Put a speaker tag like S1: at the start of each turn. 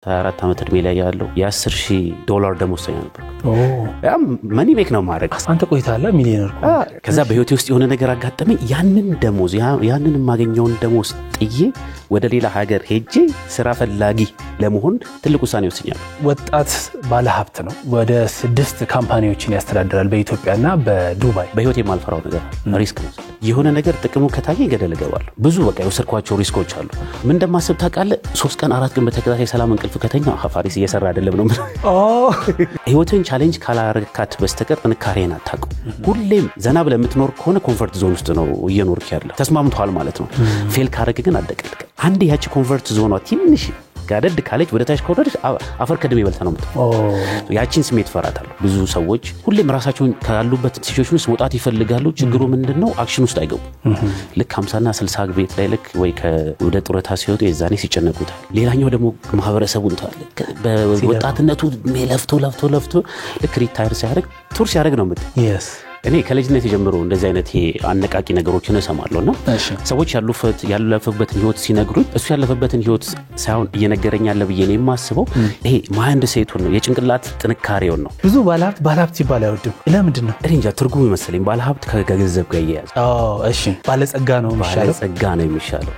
S1: 24 ዓመት እድሜ ላይ ያለው $10,000 ደሞዝተኛ ነበር። ያም ማኒ ሜክ ነው ማድረግ
S2: አንተ ቆይታላ ሚሊዮነር
S1: ከዛ በህይወቴ ውስጥ የሆነ ነገር አጋጠመኝ። ያንን ደሞዝ ያንን ማገኘውን ደሞዝ ጥዬ ወደ ሌላ ሀገር ሄጄ ስራ ፈላጊ ለመሆን ትልቅ ውሳኔ ወስኛለሁ።
S2: ወጣት ባለ ሀብት ነው። ወደ 6 ካምፓኒዎችን ያስተዳድራል በኢትዮጵያና በዱባይ።
S1: በህይወቴ የማልፈራው ነገር ሪስክ ነው። የሆነ ነገር ጥቅሙ ከታየ ገደል ገባለሁ። ብዙ በቃ የወሰድኳቸው ሪስኮች አሉ። ምን እንደማስብ ታውቃለህ? 3 ቀን 4 ቀን በተከታታይ ሰላም እንቅልፍ ከተኛ ፋሪስ እየሰራ አይደለም ነው። ህይወትን ቻሌንጅ ካላረካት በስተቀር ጥንካሬን አታውቅም። ሁሌም ዘና ብለህ የምትኖር ከሆነ ኮምፎርት ዞን ውስጥ ነው እየኖርክ ያለው። ተስማምቷል ማለት ነው። ፌል ካረክ ግን አደቀልክ። አንዴ ያቺ ኮምፎርት ዞኗ ትንሽ ጋደድ ካለች ወደ ታች ከወረደች አፈር ከደም ይበልጥ ነው የምትለው። ያቺን ስሜት ፈራታለሁ። ብዙ ሰዎች ሁሌም ራሳቸውን ካሉበት ሲቹዌሽን ውስጥ መውጣት ይፈልጋሉ። ችግሩ ምንድነው? አክሽን ውስጥ አይገቡ። ልክ 50 እና 60 ቤት ላይ ልክ ወይ ወደ ጡረታ ሲወጡ የዛኔ ሲጨነቁታል። ሌላኛው ደግሞ ማህበረሰቡን በወጣትነቱ ለፍቶ ልክ ሪታየር ሲያደርግ ቱር ሲያደርግ ነው የምትለው። እኔ ከልጅነት ጀምሮ እንደዚህ አይነት አነቃቂ ነገሮችን እሰማለሁና ሰዎች ያለፈበትን ህይወት ሲነግሩኝ እሱ ያለፈበትን ህይወት ሳይሆን እየነገረኝ ያለ ብዬ ነው የማስበው። ይሄ ማይንድ ሴቱን ነው የጭንቅላት ጥንካሬው ነው።
S2: ብዙ ባለሀብት ሲባል አይወድም። ለምንድን ነው?
S1: እኔ እንጃ ትርጉም ይመስለኝ። ባለሀብት ከገንዘብ ጋር ይያያዝ።
S2: እሺ ባለጸጋ ነው የሚሻለው።
S1: ባለጸጋ ነው የሚሻለው።